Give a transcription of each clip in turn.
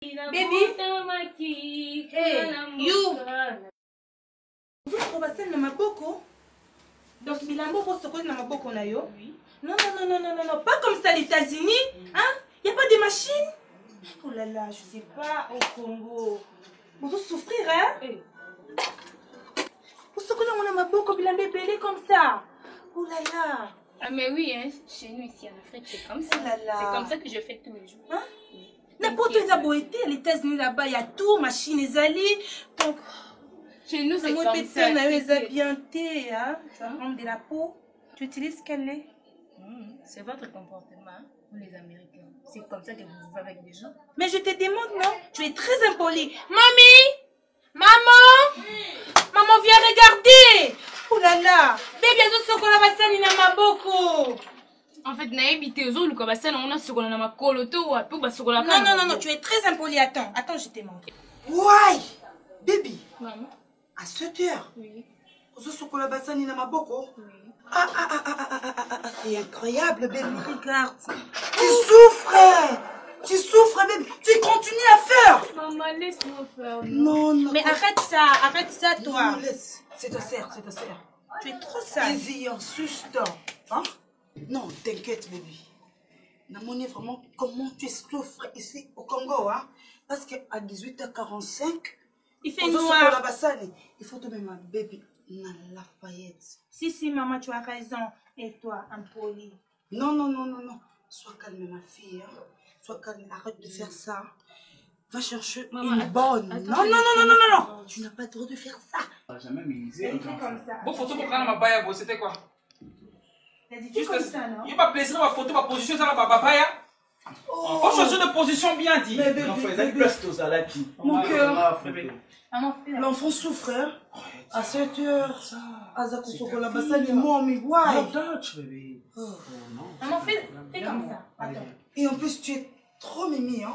Baby, hey, you. Vous trouvez na maboko? Donc bilambo pour ce na maboko na yo? Oui. Non, pas comme ça les États-Unis, hein? Y a pas de machine? Oh là là, je sais pas au Congo. Vous souffrir, hein? Hey. Vous savez on a maboko bilambo belé comme ça. Oh là là. Ah mais oui, hein, chez nous ici en Afrique c'est comme ça. Oh là là. C'est comme ça que je fais tous les jours. Hein? N'importe où les États-Unis là-bas, il y a tout, machine et zali. Donc, chez nous c'est comme ça. Hein? Tu vas prendre de la peau. Tu utilises quel lait? C'est votre comportement, vous les Américains. C'est comme ça que vous vivez avec des gens. Mais je te demande, non? Tu es très impoli. Mamie! Maman! Maman, viens regarder! Oh là là! Bébé, tout ce qu'on a passé, il n'a pas beaucoup. En fait, non, tu es très impoli. Attends, je te montre. Ouais! Baby! Maman? À 7 heures? Oui. C'est incroyable, baby. Regarde. Tu souffres, baby. Tu continues à faire. Maman, laisse-moi faire. Non. Mais arrête ça, toi. Non, laisse. C'est ta sœur. Tu es trop sale. Easy, en sustant. Hein? Non, t'inquiète, baby. Namoni vraiment comment tu souffres ici au Congo, hein? Parce qu'à 18h45, il fait noir. Il faut te mettre ma baby dans Lafayette. Si, maman, tu as raison. Et toi, impoli. Non. Sois calme, ma fille. Hein? Sois calme, arrête de faire ça. Va chercher une bonne. Non. Tu n'as pas le droit de faire ça. Jamais minimisé. Comme ça. Bon, photo pour prendre ma baille, c'était quoi? Juste comme ça, non? Il n'y a pas plaisir ma photo, ma position, ça va ma babaya. Faut changer de position bien dit. Mon cœur. L'enfant souffre, hein? À 7 heures. Azakusokola basali mommy, why? Maman, fais comme ça. Attends. Et en plus, tu es trop mimi, hein?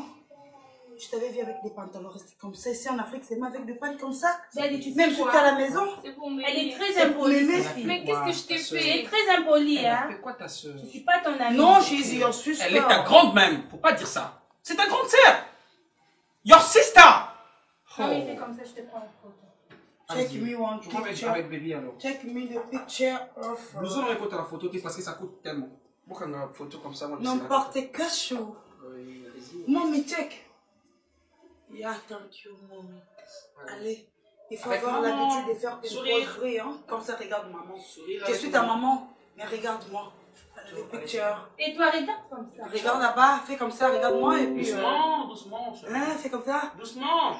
Je t'avais vu avec des pantalons restés comme ça. Ici en Afrique, c'est même avec des pantalons comme ça. Même si tu es à la maison. Elle est très impolie. Mais qu'est-ce que je t'ai fait? Elle est très impolie, hein? C'est quoi ta soeur? Je suis pas ton amie. Non, Jésus, en Suisse. Elle est ta grande même. Faut pas dire ça. C'est ta grande sœur. Your sister. Non, mais fais comme ça, je te prends une photo. Check me one picture. Avec baby alors. Check me the picture of. Nous allons écouter la photo parce que ça coûte tellement. Pourquoi on a une photo comme ça? N'importe quel show. Oui, allez-y. Mommy, check. Yeah, thank you, mommy. Allez, il faut avoir l'habitude de faire des poseries, hein. Comme ça, regarde maman. Je suis ta maman, mais regarde-moi. Le picture. Et toi, regarde comme ça. Regarde là-bas, fais comme ça, regarde-moi et puis. Doucement. Hein, fais comme ça. Doucement.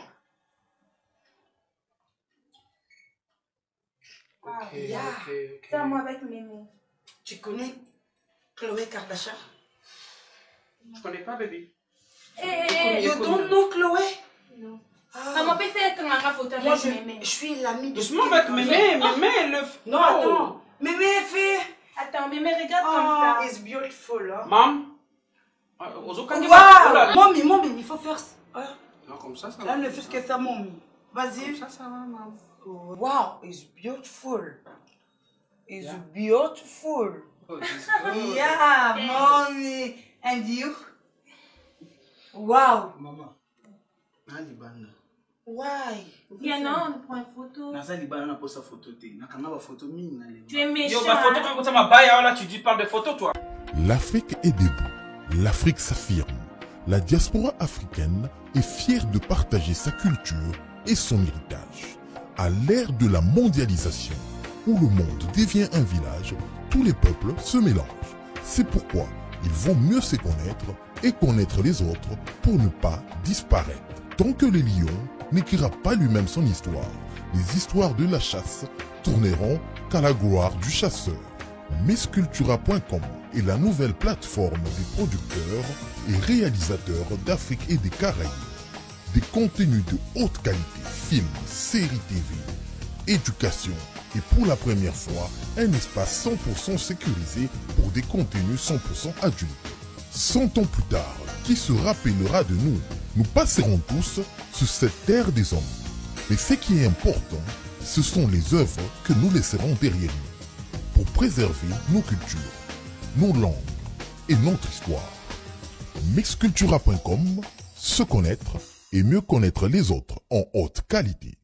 Ça, moi avec Mémé. Tu connais Chloé Kardashian? Je connais pas, baby. You don't know Chloé? Non. Maman peut faire une photo avec Mémé. Je suis l'amie de. Doucement avec Mémé, le. Non, attends. Mémé fait. Attends, Mémé, regarde comme ça. It's beautiful, hein. Maman. Wow! Mommy, il faut faire ça. Non, comme ça, ça va. Là, ne fais que ça, mommy. Vas-y. Ça va, maman. Wow, it's beautiful. It's beautiful. Yeah, mommy. And you? Wow. Maman. Why? Viens, non, on prend une photo. Tu es méchant. Tu parles de photos, toi. L'Afrique est debout. L'Afrique s'affirme. La diaspora africaine est fière de partager sa culture et son héritage. À l'ère de la mondialisation, où le monde devient un village, tous les peuples se mélangent. C'est pourquoi il vaut mieux se connaître et connaître les autres pour ne pas disparaître. Tant que le lion n'écrira pas lui-même son histoire, les histoires de la chasse tourneront qu'à la gloire du chasseur. Mescultura.com est la nouvelle plateforme des producteurs et réalisateurs d'Afrique et des Caraïbes. Des contenus de haute qualité, films, séries TV, éducation et pour la première fois, un espace 100% sécurisé pour des contenus 100% adultes. 100 ans plus tard, qui se rappellera de nous? Nous passerons tous sur cette terre des hommes. Mais ce qui est important, ce sont les œuvres que nous laisserons derrière nous pour préserver nos cultures, nos langues et notre histoire. Mixcultura.com, se connaître, et mieux connaître les autres en haute qualité.